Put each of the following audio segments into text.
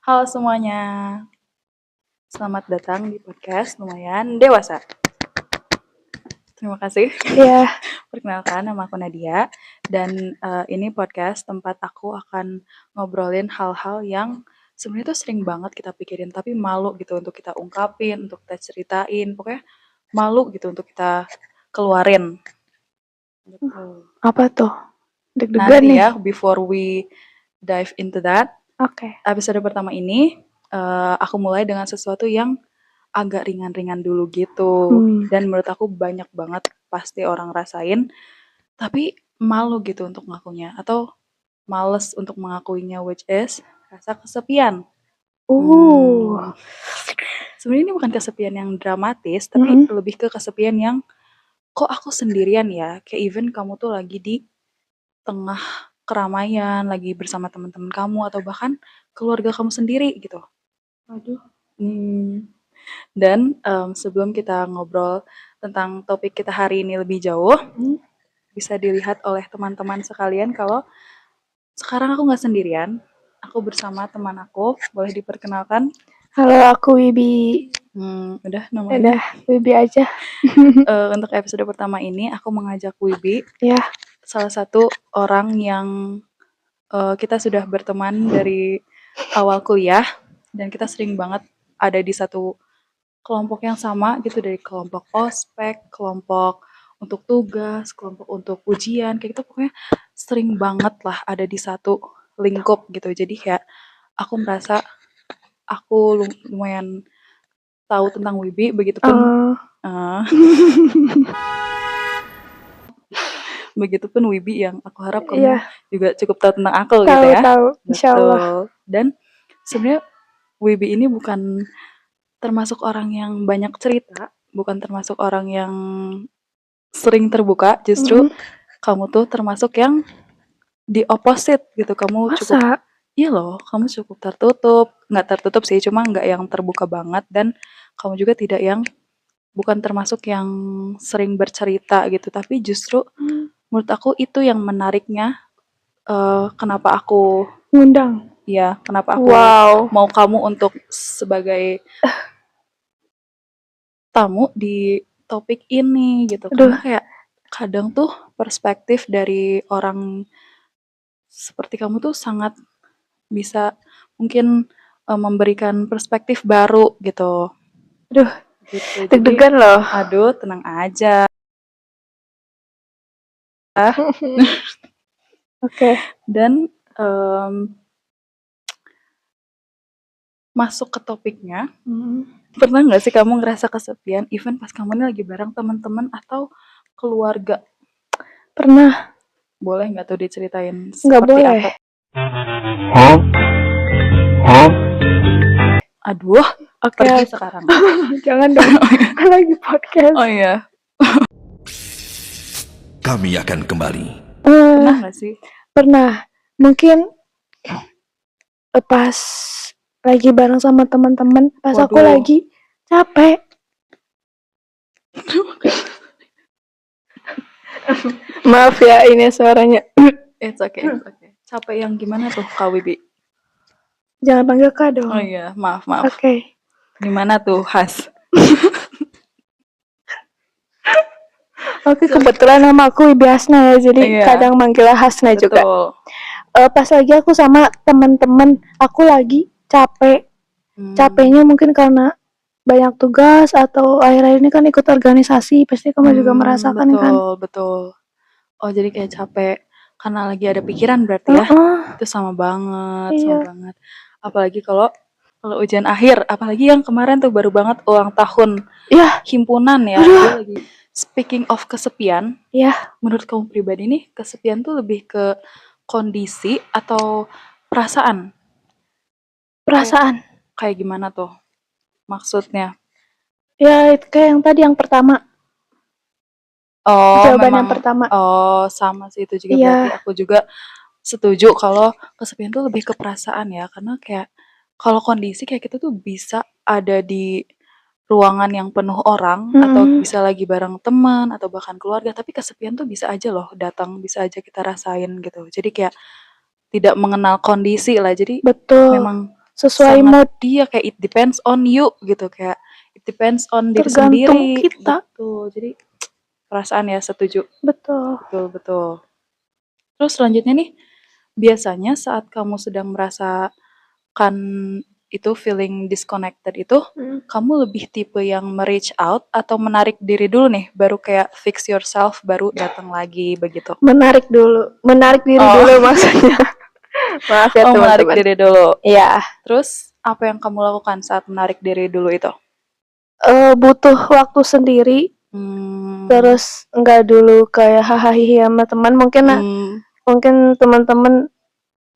Halo semuanya, selamat datang di podcast Lumayan Dewasa. Terima kasih. Iya. Perkenalkan, nama aku Nadia, dan ini podcast tempat aku akan ngobrolin hal-hal yang sebenarnya tuh sering banget kita pikirin, tapi malu gitu untuk kita ungkapin, untuk kita ceritain, pokoknya malu gitu untuk kita keluarin. Gitu. Apa tuh? Nanti Deg-degan nih. ya, before we dive into that, Oke. episode pertama ini aku mulai dengan sesuatu yang agak ringan-ringan dulu gitu. Dan menurut aku banyak banget pasti orang rasain, tapi malu gitu untuk ngakunya atau males untuk mengakuinya, which is rasa kesepian. Sebenarnya ini bukan kesepian yang dramatis, tapi lebih ke kesepian yang kok aku sendirian ya. Kayak even kamu tuh lagi di tengah keramaian, lagi bersama teman-teman kamu atau bahkan keluarga kamu sendiri gitu. Aduh. Dan sebelum kita ngobrol tentang topik kita hari ini lebih jauh, bisa dilihat oleh teman-teman sekalian kalau sekarang aku nggak sendirian. Aku bersama teman aku. Boleh diperkenalkan? Halo, aku Wibi. Udah namanya. Udah, Wibi aja. Untuk episode pertama ini aku mengajak Wibi, Ya. salah satu orang yang kita sudah berteman dari awal kuliah dan kita sering banget ada di satu kelompok yang sama gitu, dari kelompok ospek, kelompok untuk tugas, kelompok untuk ujian, kayak gitu. Pokoknya sering banget lah ada di satu lingkup gitu. Jadi kayak aku merasa aku lumayan tahu tentang Wibi, begitupun begitupun Wibi yang aku harap kamu juga cukup tahu tentang aku gitu ya. Tahu, insyaallah. Betul. Dan sebenarnya Wibi ini bukan termasuk orang yang banyak cerita, bukan termasuk orang yang sering terbuka, justru kamu tuh termasuk yang di opposite gitu. Kamu cukup, iya loh, kamu cukup tertutup, nggak tertutup sih, cuma nggak yang terbuka banget, dan kamu juga tidak yang, bukan termasuk yang sering bercerita gitu, tapi justru menurut aku itu yang menariknya. Kenapa aku ngundang? Ya, kenapa aku mau kamu untuk sebagai tamu di topik ini gitu. Karena kayak kadang tuh perspektif dari orang seperti kamu tuh sangat bisa mungkin memberikan perspektif baru gitu. Aduh, gitu. deg-degan loh. Aduh, tenang aja. Oke. Dan masuk ke topiknya, pernah nggak sih kamu ngerasa kesepian, even pas kamu ini lagi bareng teman-teman atau keluarga? Pernah. Boleh nggak tuh diceritain seperti nggak boleh. Apa? Aduh, pergi sekarang. Jangan dong, lagi podcast. Oh iya. Kami akan kembali. Pernah nggak sih? Pernah. Mungkin pas lagi bareng sama teman-teman, pas aku lagi capek. Maaf ya, ini suaranya. It's okay. Capek yang gimana tuh, Kak Wibi? Jangan panggil Kak dong. Oh iya, maaf. Oke. Gimana tuh, Has? Oke, kebetulan nama aku Wibi Hasna ya, jadi kadang manggilnya Hasna juga. Pas lagi aku sama teman-teman, aku lagi capek. Capeknya mungkin karena banyak tugas atau akhir-akhir ini kan ikut organisasi, pasti kamu juga merasakan kan? Betul. Oh, jadi kayak capek karena lagi ada pikiran berarti ya? Itu sama banget. Apalagi kalau ujian akhir, apalagi yang kemarin tuh baru banget ulang tahun himpunan ya. Lagi speaking of kesepian, menurut kamu pribadi nih, kesepian tuh lebih ke kondisi atau perasaan? Perasaan. Kayak gimana tuh maksudnya? Ya, itu kayak yang tadi, yang pertama. Jawaban yang pertama. Oh, sama sih itu juga. Berarti aku juga setuju kalau kesepian tuh lebih ke perasaan ya. Karena kayak kalau kondisi kayak gitu tuh bisa ada di ruangan yang penuh orang, atau bisa lagi bareng teman atau bahkan keluarga, tapi kesepian tuh bisa aja loh datang, bisa aja kita rasain gitu. Jadi kayak tidak mengenal kondisi lah. Jadi memang sesuai sangat mood, dia kayak it depends on you gitu, kayak it depends on diri tergantung sendiri kita. gitu. Jadi perasaan ya, setuju. Betul. Betul. Terus selanjutnya nih, biasanya saat kamu sedang merasakan itu feeling disconnected itu, kamu lebih tipe yang me-reach out atau menarik diri dulu nih, baru kayak fix yourself, baru datang lagi begitu? Menarik diri dulu maksudnya. Maaf ya menarik teman-teman. diri dulu. Iya. Terus apa yang kamu lakukan saat menarik diri dulu itu? Butuh waktu sendiri. Terus nggak dulu kayak hahaha sama teman, mungkin teman-teman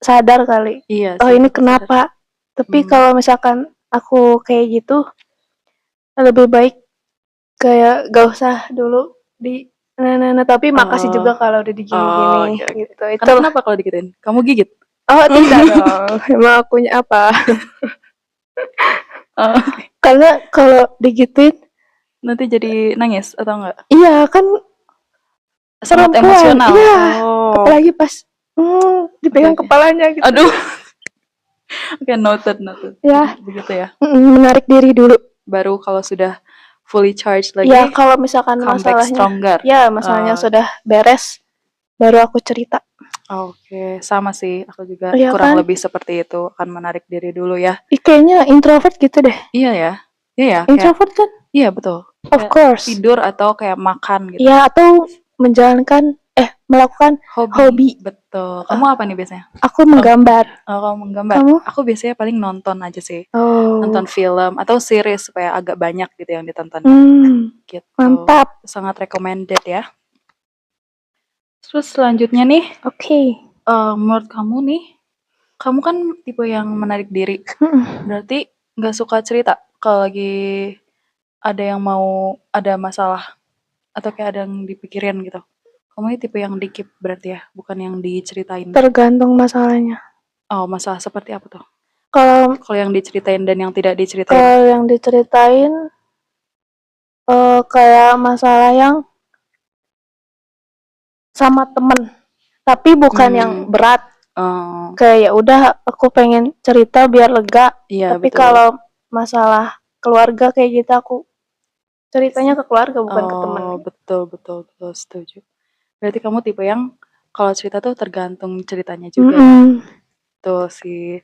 sadar kali. Iya Oh sih, ini pasti kenapa? Tapi kalau misalkan aku kayak gitu, lebih baik kayak gak usah dulu di tapi makasih juga kalau udah digini-gini oke. gitu. Karena kenapa kalau digituin? Kamu gigit? Oh tidak dong, emang akunya apa? Oke. Karena kalau digituin Nanti jadi nangis atau enggak? iya kan Sangat perempuan, emosional. iya. Apalagi pas dipegang Oke. kepalanya gitu. Aduh. Oke, noted. Ya. Jadi begitu ya. Menarik diri dulu. Baru kalau sudah fully charged lagi, ya kalau misalkan come back stronger. ya masalahnya sudah beres, baru aku cerita. Oke, sama sih. Aku juga Iya kurang kan? lebih seperti itu. Akan menarik diri dulu ya. Kayaknya introvert gitu deh. Iya ya. Iya ya. Introvert kan? Iya betul. Of course. Tidur atau kayak makan gitu. Ya atau melakukan hobi. Betul. Kamu apa nih biasanya? Aku menggambar. Kamu menggambar. Kamu? Aku biasanya paling nonton aja sih. Oh. Nonton film atau series supaya agak banyak gitu yang ditonton. Gitu. Mantap. Sangat recommended ya. Terus selanjutnya nih, menurut kamu nih, kamu kan tipe yang menarik diri. Berarti nggak suka cerita kalau lagi ada yang ada masalah atau kayak ada yang dipikirin gitu. Kamu ini tipe yang di-keep berarti ya, bukan yang diceritain. Tergantung masalahnya. Oh, masalah seperti apa tuh? Kalau yang diceritain dan yang tidak diceritain? Kalau yang diceritain kayak masalah yang sama temen, tapi bukan yang berat. Kayak ya udah aku pengen cerita biar lega. Iya, tapi betul. Kalau masalah keluarga kayak gitu aku ceritanya ke keluarga bukan ke temen. Betul, setuju. Berarti kamu tipe yang kalau cerita tuh tergantung ceritanya juga. Tuh sih.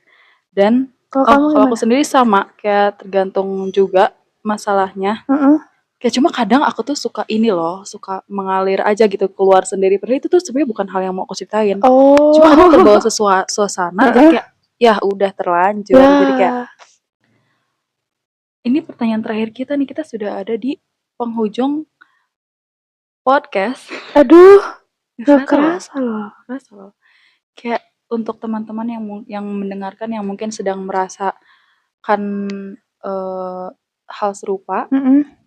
Dan kalau aku sendiri sama, kayak tergantung juga masalahnya. Kayak cuma kadang aku tuh suka suka mengalir aja gitu, keluar sendiri. Padahal itu tuh sebenarnya bukan hal yang mau aku ceritain. Cuma kadang terbawa suasana, jadi kayak ya udah terlanjur. Jadi kayak ini pertanyaan terakhir kita nih, kita sudah ada di penghujung podcast. Aduh, gak kerasa loh. Kayak untuk teman-teman yang mendengarkan yang mungkin sedang merasakan hal serupa,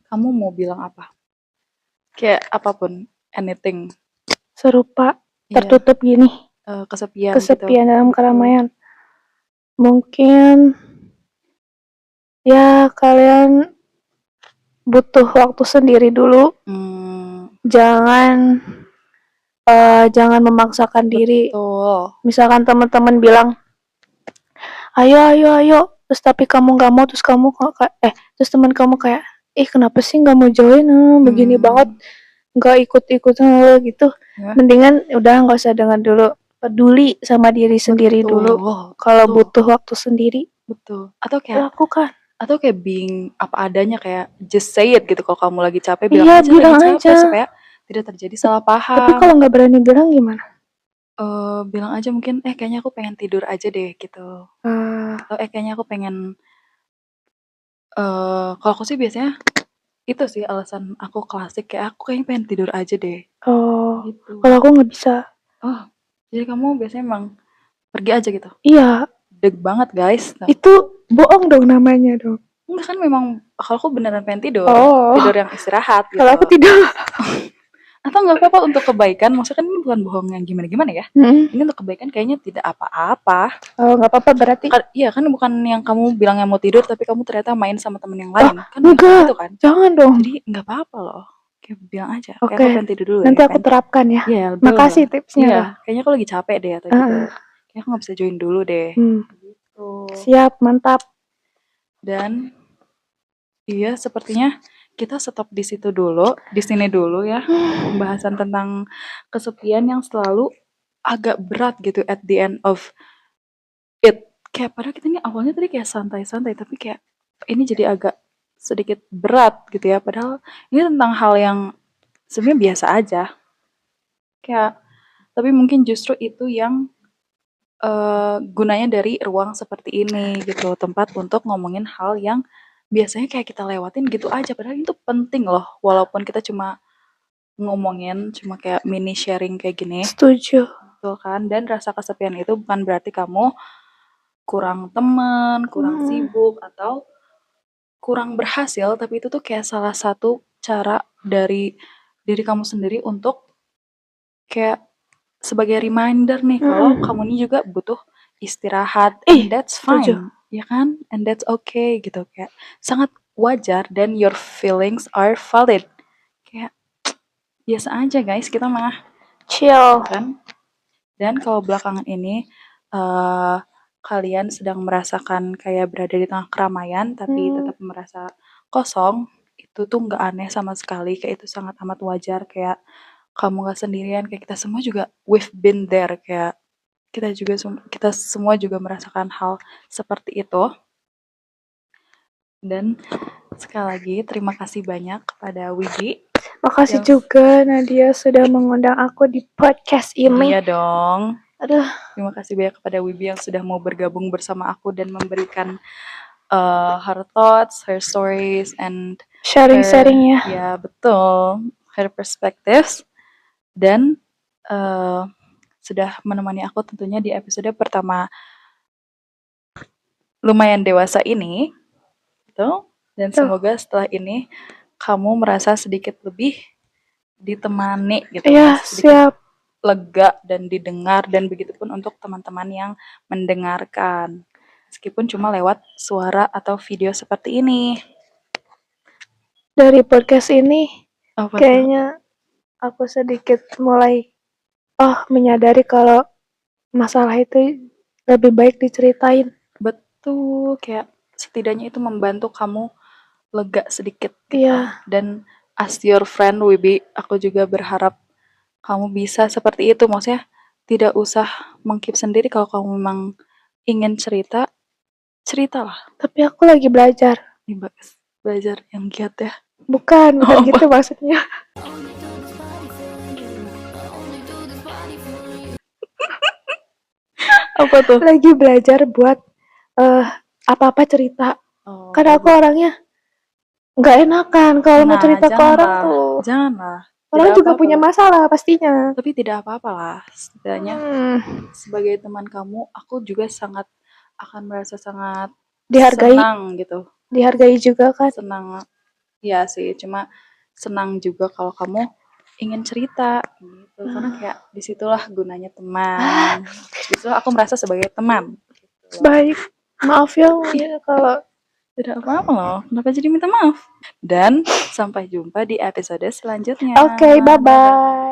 kamu mau bilang apa? Kayak apapun, anything. Serupa, tertutup gini. Kesepian gitu. gitu. Dalam keramaian. Mungkin ya kalian butuh waktu sendiri dulu. Jangan memaksakan diri. Misalkan teman-teman bilang, ayo, terus tapi kamu nggak mau, terus teman kamu kayak, kenapa sih nggak mau join, begini banget, nggak ikut gitu. Mendingan udah nggak usah dengar dulu, peduli sama diri sendiri dulu. Kalau butuh waktu sendiri, atau kayak lakukan. Atau kayak being apa adanya, kayak just say it gitu. Kalau kamu lagi capek, bilang aja supaya tidak terjadi salah paham. Tapi kalau nggak berani bilang gimana? Bilang aja mungkin, kayaknya aku pengen tidur aja deh gitu. Atau kayaknya aku pengen, kalau aku sih biasanya itu sih alasan aku klasik, kayak aku kayaknya pengen tidur aja deh. Gitu. Kalau aku nggak bisa. Jadi kamu biasanya emang pergi aja gitu? Iya. Deg banget guys. Itu bohong dong namanya dong. Enggak kan, memang kalau aku beneran pengen tidur. Tidur yang istirahat gitu. Kalau aku tidur. Atau nggak apa-apa untuk kebaikan, maksudnya kan ini bukan bohong yang gimana-gimana ya. Ini untuk kebaikan kayaknya tidak apa-apa. Nggak apa-apa berarti. Iya kan, bukan yang kamu bilang yang mau tidur tapi kamu ternyata main sama temen yang lain. Kan enggak, gitu kan. Jangan dong. Jadi nggak apa-apa loh. Kayak bilang aja, kayak aku pengen tidur dulu. Nanti aku terapkan ya. Iya, makasih tipsnya. Iya, kayaknya aku lagi capek deh atau gitu. Kayaknya aku nggak bisa join dulu deh. Tuh. Siap, mantap. Dan iya, sepertinya kita stop di situ dulu, di sini dulu ya, pembahasan tentang kesepian yang selalu agak berat gitu at the end of it. Kayak padahal kita ini awalnya tadi kayak santai-santai, tapi kayak ini jadi agak sedikit berat gitu ya. Padahal ini tentang hal yang sebenarnya biasa aja. Kayak, tapi mungkin justru itu yang gunanya dari ruang seperti ini gitu, tempat untuk ngomongin hal yang biasanya kayak kita lewatin gitu aja, padahal itu penting loh, walaupun kita cuma ngomongin, cuma kayak mini sharing kayak gini. Setuju. Betul kan? Dan rasa kesepian itu bukan berarti kamu kurang teman, kurang sibuk, atau kurang berhasil, tapi itu tuh kayak salah satu cara dari diri kamu sendiri untuk kayak sebagai reminder nih kalau kamu ini juga butuh istirahat, and that's fine, ya kan? And that's okay gitu, kayak sangat wajar, dan your feelings are valid. Kayak biasa aja guys, kita mah Chill. kan. Dan kalau belakangan ini kalian sedang merasakan kayak berada di tengah keramaian tapi tetap merasa kosong, itu tuh nggak aneh sama sekali, kayak itu sangat amat wajar. Kayak kamu nggak sendirian, kayak kita semua juga we've been there, kayak kita semua juga merasakan hal seperti itu. Dan sekali lagi terima kasih banyak kepada Widi. Makasih juga Nadia sudah mengundang aku di podcast ini. Iya dong. Aduh. Terima kasih banyak kepada Wibi yang sudah mau bergabung bersama aku dan memberikan her thoughts, her stories, and sharing-sharing ya. Ya betul, her perspectives. Dan sudah menemani aku tentunya di episode pertama lumayan dewasa ini, gitu. Dan semoga setelah ini kamu merasa sedikit lebih ditemani gitu, ya, sedikit lega dan didengar, dan begitupun untuk teman-teman yang mendengarkan, meskipun cuma lewat suara atau video seperti ini. Dari podcast ini kayaknya aku sedikit mulai menyadari kalau masalah itu lebih baik diceritain. Betul, kayak setidaknya itu membantu kamu lega sedikit gitu. Dan as your friend Wibi, aku juga berharap kamu bisa seperti itu, maksudnya tidak usah mengkeep sendiri. Kalau kamu memang ingin cerita, ceritalah. Tapi aku lagi belajar. Belajar yang giat ya? Bukan gitu maksudnya. Apa tuh? Lagi belajar buat apa-apa cerita. Karena aku orangnya nggak enakan kalau mau cerita ke orang tuh. Janganlah. Orang juga punya masalah pastinya. Tapi tidak apa-apa lah. Setidaknya sebagai teman kamu, aku juga sangat akan merasa sangat dihargai, senang gitu. Dihargai juga kan. Senang. Ya sih, cuma senang juga kalau kamu ingin cerita gitu. Karena kayak disitulah gunanya teman. Disitulah aku merasa sebagai teman. Gitu. Baik. Maaf ya kalau tidak apa-apa loh. Kenapa jadi minta maaf? Dan sampai jumpa di episode selanjutnya. Oke, bye-bye.